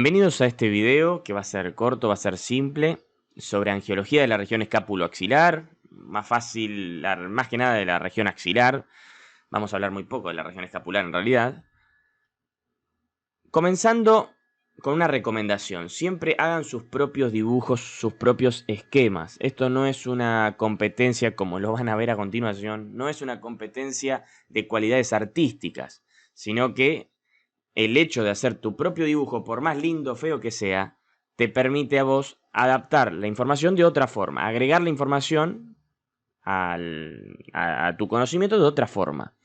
Bienvenidos a este video que va a ser corto, va a ser simple, sobre angiología de la región escápulo-axilar, más fácil, más que nada de la región axilar. Vamos a hablar muy poco de la región escapular en realidad. Comenzando con una recomendación, siempre hagan sus propios dibujos, sus propios esquemas. Esto no es una competencia, como lo van a ver a continuación, no es una competencia de cualidades artísticas, sino que el hecho de hacer tu propio dibujo, por más lindo o feo que sea, te permite a vos adaptar la información de otra forma, agregar la información a tu conocimiento de otra forma.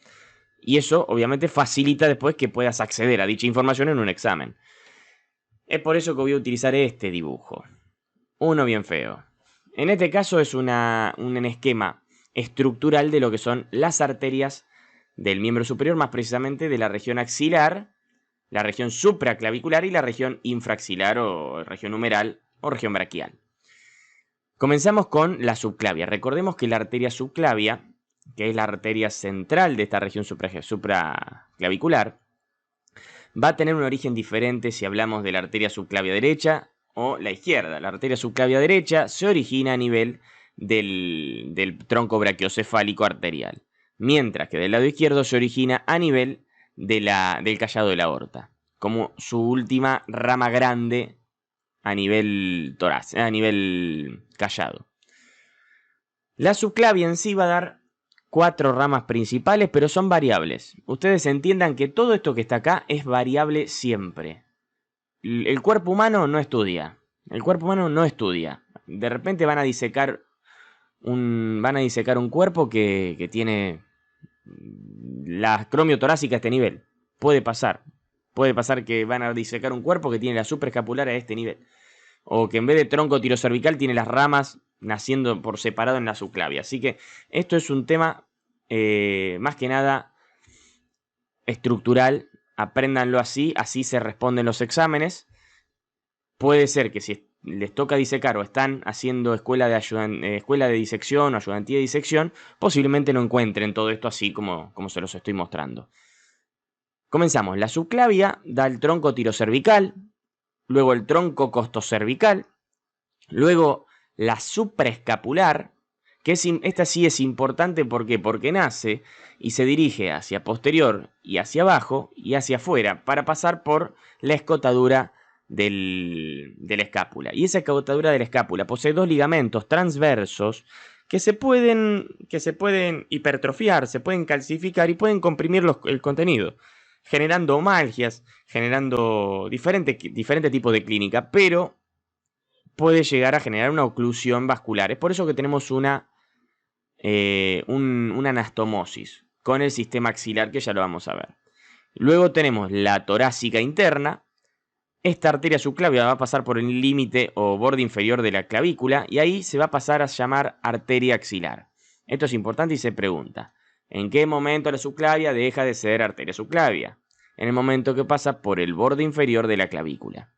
Y eso obviamente facilita después que puedas acceder a dicha información en un examen. Es por eso que voy a utilizar este dibujo. Uno bien feo. En este caso es un esquema estructural de lo que son las arterias del miembro superior, más precisamente de la región axilar, la región supraclavicular y la región infraaxilar o región humeral o región braquial. Comenzamos con la subclavia. Recordemos que la arteria subclavia, que es la arteria central de esta región supraclavicular, va a tener un origen diferente si hablamos de la arteria subclavia derecha o la izquierda. La arteria subclavia derecha se origina a nivel del tronco brachiocefálico arterial, mientras que del lado izquierdo se origina a nivel del callado de la aorta, como su última rama grande a nivel torácico, a nivel callado. La subclavia en sí va a dar 4 ramas principales, pero son variables. Ustedes entiendan que todo esto que está acá es variable siempre. El cuerpo humano no estudia. El cuerpo humano no estudia. De repente van a disecar un cuerpo que tiene la acromio torácica a este nivel. Puede pasar. Puede pasar que van a disecar un cuerpo que tiene la supraescapular a este nivel. O que en vez de tronco tirocervical tiene las ramas naciendo por separado en la subclavia. Así que esto es un tema más que nada estructural. Apréndanlo así, así se responden los exámenes. Puede ser que si les toca disecar o están haciendo escuela de disección o ayudantía de disección, posiblemente no encuentren todo esto así como se los estoy mostrando. Comenzamos. La subclavia da el tronco tirocervical, luego el tronco costocervical, luego la supraescapular, que esta sí es importante. ¿Por qué? Porque nace y se dirige hacia posterior y hacia abajo y hacia afuera para pasar por la escotadura de la escápula. Y esa escotadura de la escápula posee 2 ligamentos transversos que se pueden hipertrofiar, se pueden calcificar y pueden comprimir el contenido, generando omalgias, generando diferente tipo de clínica, pero puede llegar a generar una oclusión vascular. Es por eso que tenemos una anastomosis con el sistema axilar, que ya lo vamos a ver. Luego tenemos la torácica interna. Esta arteria subclavia va a pasar por el límite o borde inferior de la clavícula y ahí se va a pasar a llamar arteria axilar. Esto es importante y se pregunta: ¿en qué momento la subclavia deja de ser arteria subclavia? En el momento que pasa por el borde inferior de la clavícula.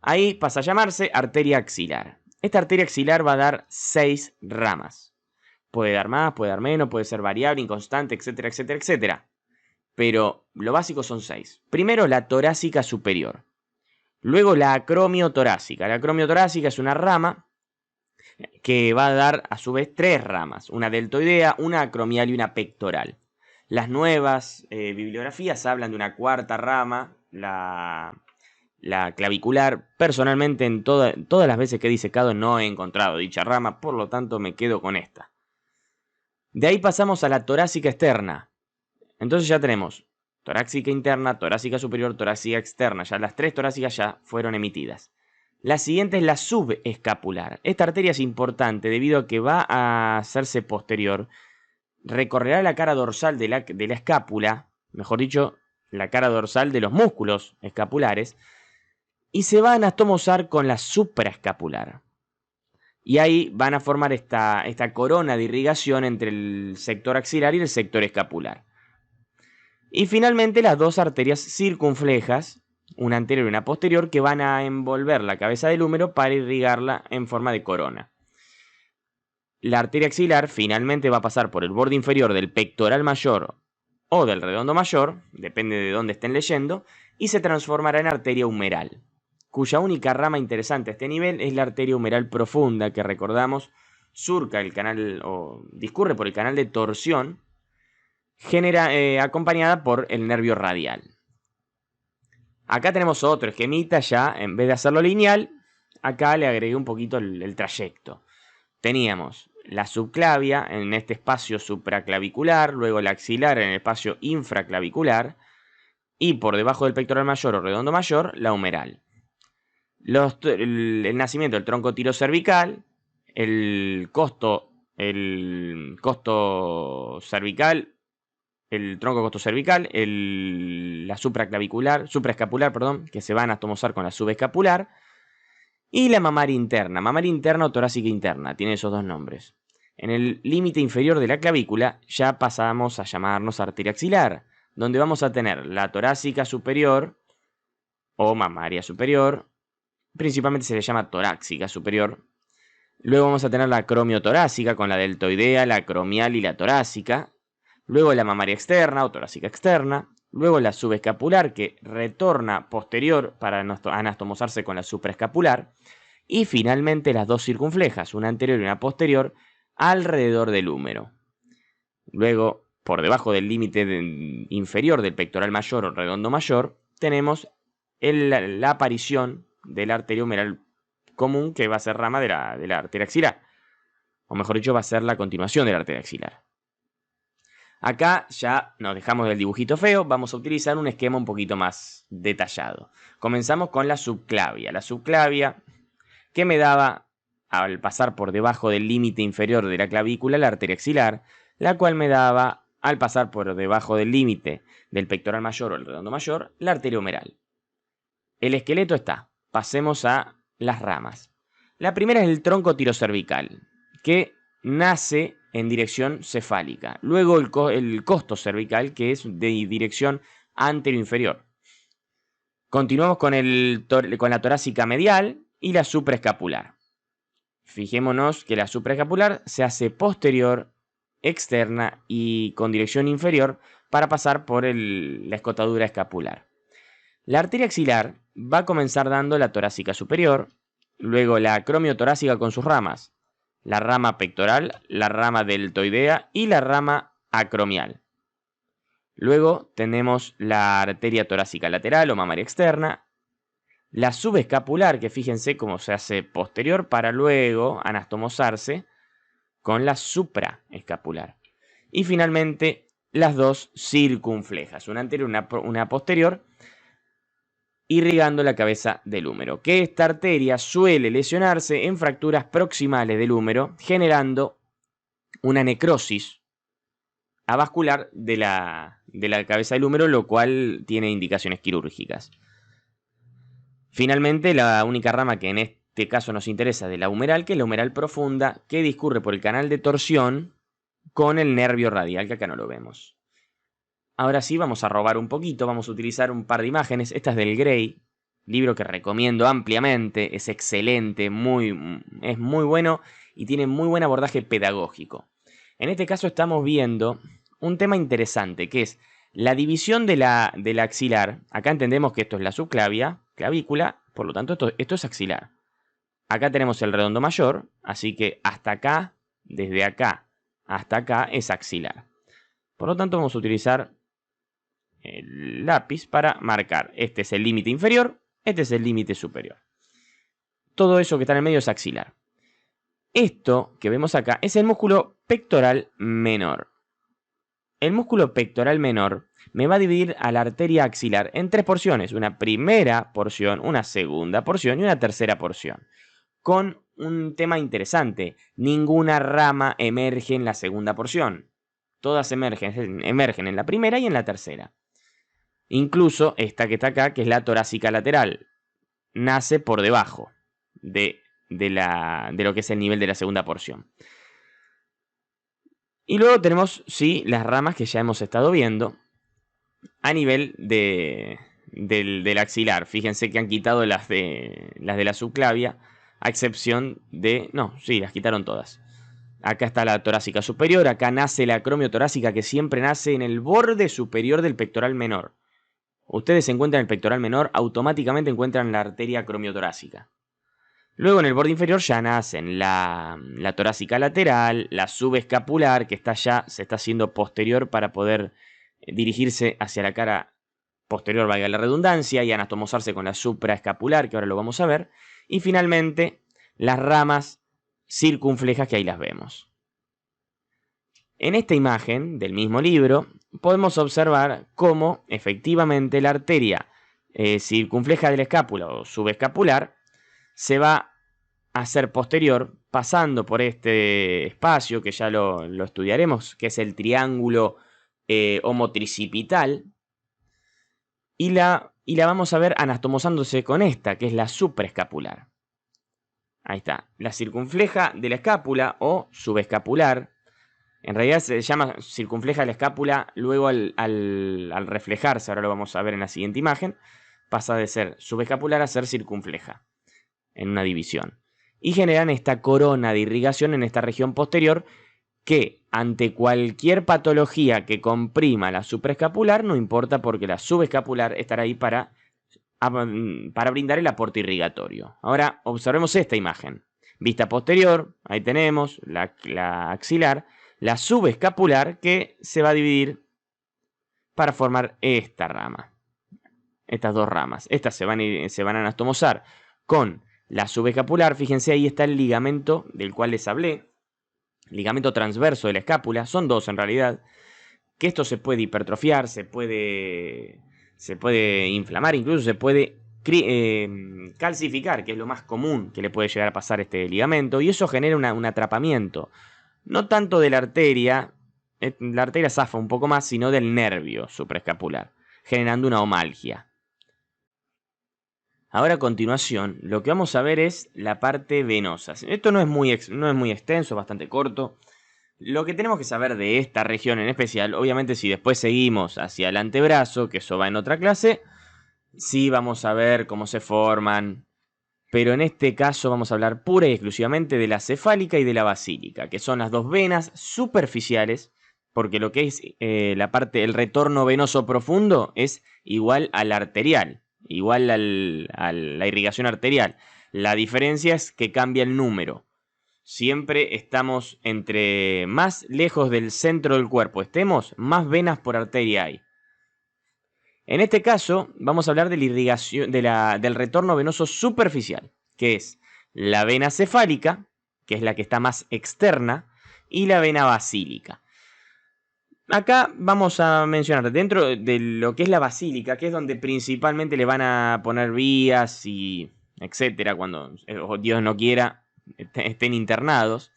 Ahí pasa a llamarse arteria axilar. Esta arteria axilar va a dar 6 ramas. Puede dar más, puede dar menos, puede ser variable, inconstante, etcétera, etcétera, etcétera. Pero lo básico son 6. Primero la torácica superior. Luego la acromio torácica. La acromio torácica es una rama que va a dar a su vez 3 ramas. Una deltoidea, una acromial y una pectoral. Las nuevas bibliografías hablan de una 4ª rama, la clavicular. Personalmente en todas las veces que he disecado no he encontrado dicha rama, por lo tanto me quedo con esta. De ahí pasamos a la torácica externa. Entonces ya tenemos torácica interna, torácica superior, torácica externa. Ya las 3 torácicas ya fueron emitidas. La siguiente es la subescapular. Esta arteria es importante debido a que va a hacerse posterior. Recorrerá la cara dorsal de la escápula, mejor dicho, la cara dorsal de los músculos escapulares, y se va a anastomosar con la supraescapular. Y ahí van a formar esta corona de irrigación entre el sector axilar y el sector escapular. Y finalmente las 2 arterias circunflejas, una anterior y una posterior, que van a envolver la cabeza del húmero para irrigarla en forma de corona. La arteria axilar finalmente va a pasar por el borde inferior del pectoral mayor o del redondo mayor, depende de dónde estén leyendo, y se transformará en arteria humeral. cuya única rama interesante a este nivel es la arteria humeral profunda, que recordamos surca el canal o discurre por el canal de torsión, acompañada por el nervio radial. Acá tenemos otro esquemita ya, en vez de hacerlo lineal, acá le agregué un poquito el trayecto. Teníamos la subclavia en este espacio supraclavicular, luego la axilar en el espacio infraclavicular y por debajo del pectoral mayor o redondo mayor, la humeral. El nacimiento del tronco tirocervical, el costo cervical, el tronco costocervical, la supraescapular, perdón, que se va a anastomosar con la subescapular, y la mamaria interna o torácica interna, tiene esos dos nombres. En el límite inferior de la clavícula ya pasamos a llamarnos arteria axilar, donde vamos a tener la torácica superior o mamaria superior, principalmente se le llama torácica superior. Luego vamos a tener la acromiotorácica con la deltoidea, la acromial y la torácica. Luego la mamaria externa o torácica externa. Luego la subescapular, que retorna posterior para anastomosarse con la supraescapular. Y finalmente las dos circunflejas, una anterior y una posterior, alrededor del húmero. Luego, por debajo del límite inferior del pectoral mayor o redondo mayor, tenemos la aparición de la arteria humeral común, que va a ser rama de la arteria axilar. O mejor dicho, va a ser la continuación de la arteria axilar. Acá ya nos dejamos del dibujito feo, vamos a utilizar un esquema un poquito más detallado. Comenzamos con la subclavia. La subclavia que me daba, al pasar por debajo del límite inferior de la clavícula, la arteria axilar, la cual me daba, al pasar por debajo del límite del pectoral mayor o el redondo mayor, la arteria humeral. El esqueleto está. Pasemos a las ramas. La primera es el tronco tirocervical, que nace en dirección cefálica. Luego el costo cervical, que es de dirección anteroinferior. Continuamos con la torácica medial y la supraescapular. Fijémonos que la supraescapular se hace posterior, externa y con dirección inferior para pasar por la escotadura escapular. La arteria axilar va a comenzar dando la torácica superior, luego la acromiotorácica con sus ramas, la rama pectoral, la rama deltoidea y la rama acromial. Luego tenemos la arteria torácica lateral o mamaria externa, la subescapular, que fíjense cómo se hace posterior para luego anastomosarse con la supraescapular. Y finalmente las dos circunflejas, una anterior y una posterior, irrigando la cabeza del húmero, que esta arteria suele lesionarse en fracturas proximales del húmero, generando una necrosis avascular de la cabeza del húmero, lo cual tiene indicaciones quirúrgicas. Finalmente, la única rama que en este caso nos interesa de la humeral, que es la humeral profunda, que discurre por el canal de torsión con el nervio radial, que acá no lo vemos. Ahora sí, vamos a robar un poquito, vamos a utilizar un par de imágenes. Esta es del Gray, libro que recomiendo ampliamente, es excelente, es muy bueno y tiene muy buen abordaje pedagógico. En este caso estamos viendo un tema interesante, que es la división de la axilar. Acá entendemos que esto es la subclavia, clavícula, por lo tanto esto es axilar. Acá tenemos el redondo mayor, así que hasta acá, desde acá hasta acá es axilar. Por lo tanto vamos a utilizar el lápiz para marcar. Este es el límite inferior, este es el límite superior. Todo eso que está en el medio es axilar. Esto que vemos acá es el músculo pectoral menor. El músculo pectoral menor me va a dividir a la arteria axilar en tres porciones. Una primera porción, una segunda porción y una tercera porción. Con un tema interesante. Ninguna rama emerge en la segunda porción. Todas emergen en la primera y en la tercera. Incluso esta que está acá, que es la torácica lateral, nace por debajo de lo que es el nivel de la segunda porción. Y luego tenemos, sí, las ramas que ya hemos estado viendo a nivel del axilar. Fíjense que han quitado las de la subclavia, a excepción de... No, sí, las quitaron todas. Acá está la torácica superior, acá nace la acromiotorácica, que siempre nace en el borde superior del pectoral menor. ustedes encuentran el pectoral menor, automáticamente encuentran la arteria acromiotorácica. Luego en el borde inferior ya nacen la torácica lateral, la subescapular, que se está haciendo posterior para poder dirigirse hacia la cara posterior, valga la redundancia, y anastomosarse con la supraescapular, que ahora lo vamos a ver. Y finalmente las ramas circunflejas, que ahí las vemos. En esta imagen del mismo libro podemos observar cómo efectivamente la arteria circunfleja de la escápula o subescapular se va a hacer posterior, pasando por este espacio que ya lo estudiaremos, que es el triángulo homotricipital, y la vamos a ver anastomosándose con esta, que es la supraescapular. Ahí está, la circunfleja de la escápula o subescapular. En realidad se llama circunfleja de la escápula, luego al reflejarse, ahora lo vamos a ver en la siguiente imagen, pasa de ser subescapular a ser circunfleja, en una división. Y generan esta corona de irrigación en esta región posterior que, ante cualquier patología que comprima la supraescapular, no importa porque la subescapular estará ahí para brindar el aporte irrigatorio. Ahora observemos esta imagen. Vista posterior, ahí tenemos la axilar, la subescapular que se va a dividir para formar esta rama. Estas dos ramas. Estas se van a anastomosar con la subescapular. Fíjense, ahí está el ligamento del cual les hablé. Ligamento transverso de la escápula. Son dos en realidad. Que esto se puede hipertrofiar, se puede inflamar, incluso se puede calcificar, que es lo más común que le puede llegar a pasar a este ligamento. Y eso genera un atrapamiento. No tanto de la arteria zafa un poco más, sino del nervio supraescapular, generando una omalgia. Ahora a continuación, lo que vamos a ver es la parte venosa. Esto no es muy extenso, es bastante corto. Lo que tenemos que saber de esta región en especial, obviamente si después seguimos hacia el antebrazo, que eso va en otra clase, sí vamos a ver cómo se forman. Pero en este caso vamos a hablar pura y exclusivamente de la cefálica y de la basílica, que son las dos venas superficiales, porque lo que es el retorno venoso profundo es igual al arterial, igual a la irrigación arterial. La diferencia es que cambia el número. Siempre estamos entre más lejos del centro del cuerpo estemos, más venas por arteria hay. En este caso, vamos a hablar de la irrigación, del retorno venoso superficial, que es la vena cefálica, que es la que está más externa, y la vena basílica. Acá vamos a mencionar, dentro de lo que es la basílica, que es donde principalmente le van a poner vías y etcétera, cuando Dios no quiera estén internados.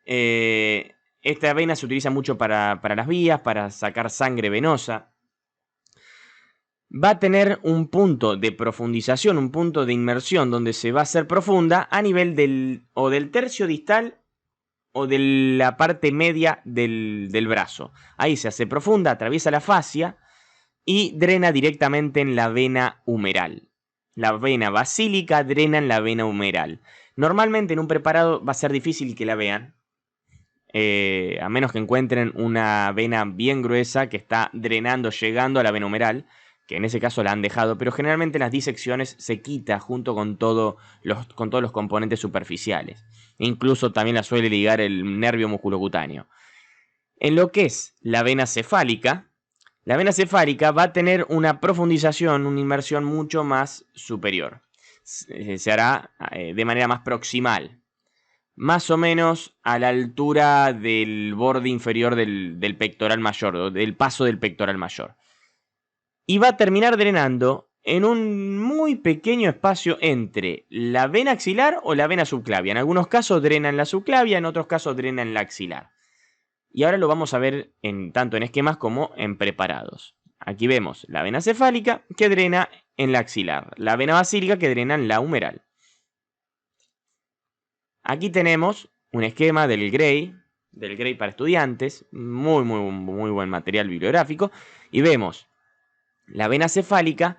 Esta vena se utiliza mucho para las vías, para sacar sangre venosa. Va a tener un punto de profundización, un punto de inmersión donde se va a hacer profunda a nivel del tercio distal o de la parte media del brazo. Ahí se hace profunda, atraviesa la fascia y drena directamente en la vena humeral. La vena basílica drena en la vena humeral. Normalmente en un preparado va a ser difícil que la vean, a menos que encuentren una vena bien gruesa que está drenando, llegando a la vena humeral, que en ese caso la han dejado, pero generalmente en las disecciones se quita junto con todos los componentes superficiales. Incluso también la suele ligar el nervio musculocutáneo. En lo que es la vena cefálica va a tener una profundización, una inmersión mucho más superior. Se hará de manera más proximal, más o menos a la altura del borde inferior del pectoral mayor, del paso del pectoral mayor. Y va a terminar drenando en un muy pequeño espacio entre la vena axilar o la vena subclavia. En algunos casos drena en la subclavia, en otros casos drena en la axilar. Y ahora lo vamos a ver tanto en esquemas como en preparados. Aquí vemos la vena cefálica que drena en la axilar, la vena basílica que drena en la humeral. Aquí tenemos un esquema del Gray para estudiantes, muy buen material bibliográfico, y vemos la vena cefálica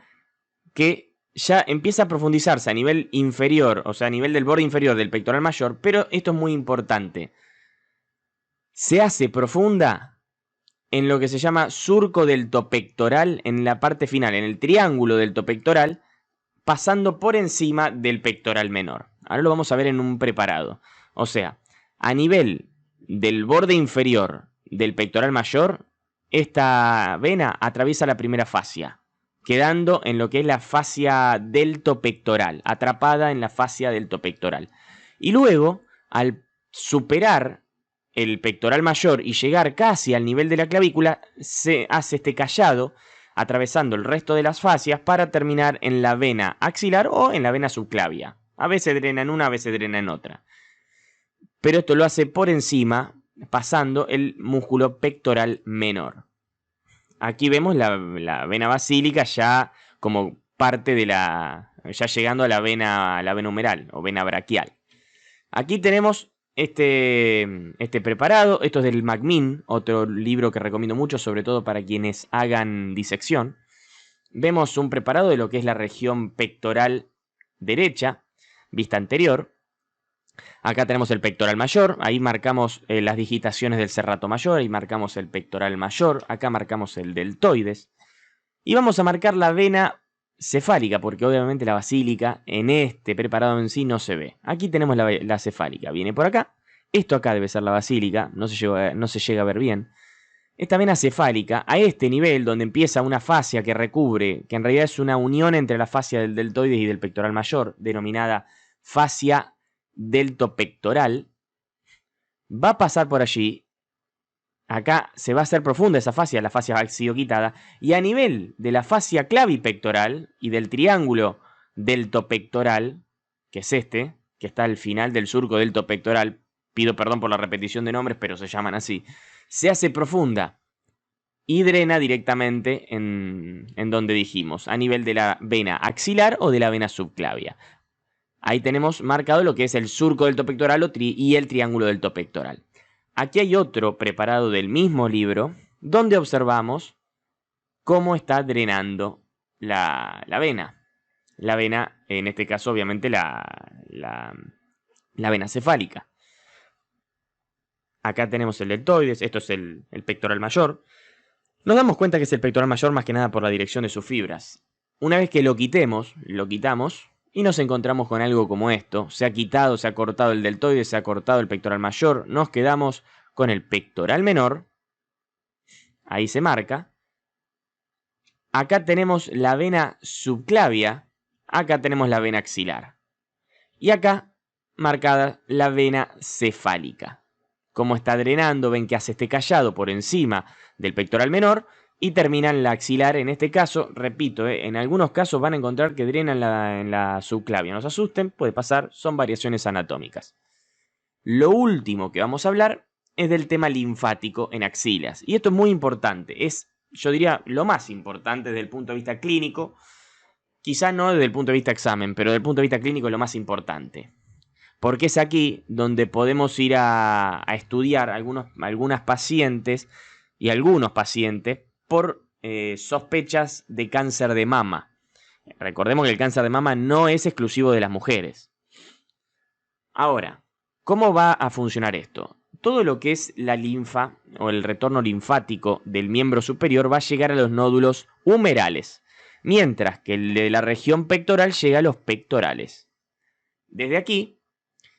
que ya empieza a profundizarse a nivel inferior, o sea, a nivel del borde inferior del pectoral mayor, pero esto es muy importante. Se hace profunda en lo que se llama surco deltopectoral, en la parte final, en el triángulo deltopectoral, pasando por encima del pectoral menor. Ahora lo vamos a ver en un preparado. O sea, a nivel del borde inferior del pectoral mayor, esta vena atraviesa la primera fascia, quedando en lo que es la fascia deltopectoral, atrapada en la fascia deltopectoral. Y luego, al superar el pectoral mayor y llegar casi al nivel de la clavícula, se hace este callado atravesando el resto de las fascias para terminar en la vena axilar o en la vena subclavia. A veces drena en una, a veces drena en otra. Pero esto lo hace por encima, pasando el músculo pectoral menor. Aquí vemos la vena basílica ya como parte de ya llegando a la vena humeral o vena braquial. Aquí tenemos este preparado. Esto es del McMinn, otro libro que recomiendo mucho, sobre todo para quienes hagan disección. Vemos un preparado de lo que es la región pectoral derecha, vista anterior. Acá tenemos el pectoral mayor, ahí marcamos las digitaciones del serrato mayor, ahí marcamos el pectoral mayor, acá marcamos el deltoides. Y vamos a marcar la vena cefálica, porque obviamente la basílica en este preparado en sí no se ve. Aquí tenemos la cefálica, viene por acá. Esto acá debe ser la basílica, no se llega a ver bien. Esta vena cefálica, a este nivel donde empieza una fascia que recubre, que en realidad es una unión entre la fascia del deltoides y del pectoral mayor, denominada fascia deltopectoral, va a pasar por allí. Acá se va a hacer profunda esa fascia, la fascia ha sido quitada, y a nivel de la fascia clavipectoral y del triángulo deltopectoral, que es este, que está al final del surco deltopectoral, pido perdón por la repetición de nombres, pero se llaman así, se hace profunda y drena directamente en donde dijimos, a nivel de la vena axilar o de la vena subclavia. Ahí tenemos marcado lo que es el surco deltopectoral y el triángulo deltopectoral. Aquí hay otro preparado del mismo libro, donde observamos cómo está drenando la vena. La vena, en este caso, obviamente, la vena cefálica. Acá tenemos el deltoides, esto es el pectoral mayor. Nos damos cuenta que es el pectoral mayor más que nada por la dirección de sus fibras. Una vez que lo quitamos y nos encontramos con algo como esto. Se ha quitado, se ha cortado el deltoides, se ha cortado el pectoral mayor. Nos quedamos con el pectoral menor. Ahí se marca. Acá tenemos la vena subclavia. Acá tenemos la vena axilar. Y acá marcada la vena cefálica. Como está drenando, ven que hace este callado por encima del pectoral menor y termina en la axilar. En este caso, repito, en algunos casos van a encontrar que drena en la subclavia. No se asusten, puede pasar, son variaciones anatómicas. Lo último que vamos a hablar es del tema linfático en axilas. Y esto es muy importante, es, yo diría, lo más importante desde el punto de vista clínico. Quizá no desde el punto de vista examen, pero desde el punto de vista clínico es lo más importante. Porque es aquí donde podemos ir a estudiar algunas pacientes y algunos pacientes por sospechas de cáncer de mama. Recordemos que el cáncer de mama no es exclusivo de las mujeres. Ahora, ¿cómo va a funcionar esto? Todo lo que es la linfa o el retorno linfático del miembro superior va a llegar a los nódulos humerales, mientras que el de la región pectoral llega a los pectorales. Desde aquí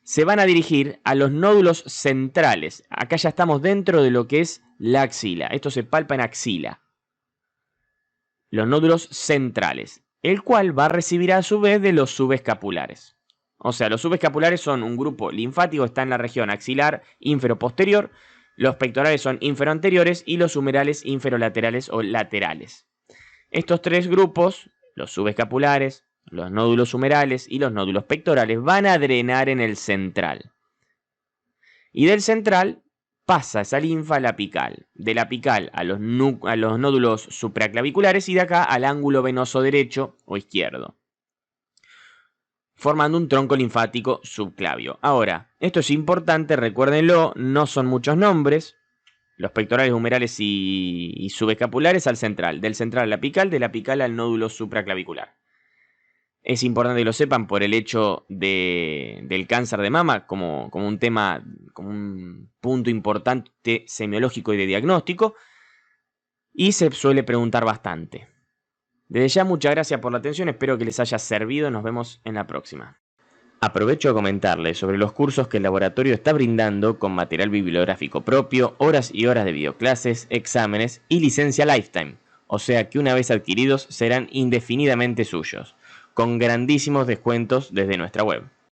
se van a dirigir a los nódulos centrales. Acá ya estamos dentro de lo que es la axila. Esto se palpa en axila. Los nódulos centrales, el cual va a recibir a su vez de los subescapulares. O sea, los subescapulares son un grupo linfático, está en la región axilar inferoposterior, los pectorales son inferoanteriores y los humerales inferolaterales o laterales. Estos tres grupos, los subescapulares, los nódulos humerales y los nódulos pectorales, van a drenar en el central. Y del central pasa esa linfa a la apical. De la apical a los nódulos supraclaviculares y de acá al ángulo venoso derecho o izquierdo, formando un tronco linfático subclavio. Ahora, esto es importante, recuérdenlo, no son muchos nombres. Los pectorales, humerales y subescapulares al central. Del central a la apical, de la apical al nódulo supraclavicular. Es importante que lo sepan por el hecho del cáncer de mama como un tema, como un punto importante semiológico y de diagnóstico. y se suele preguntar bastante. Desde ya muchas gracias por la atención, espero que les haya servido, nos vemos en la próxima. Aprovecho a comentarles sobre los cursos que el laboratorio está brindando con material bibliográfico propio, horas y horas de videoclases, exámenes y licencia Lifetime, o sea que una vez adquiridos serán indefinidamente suyos, con grandísimos descuentos desde nuestra web.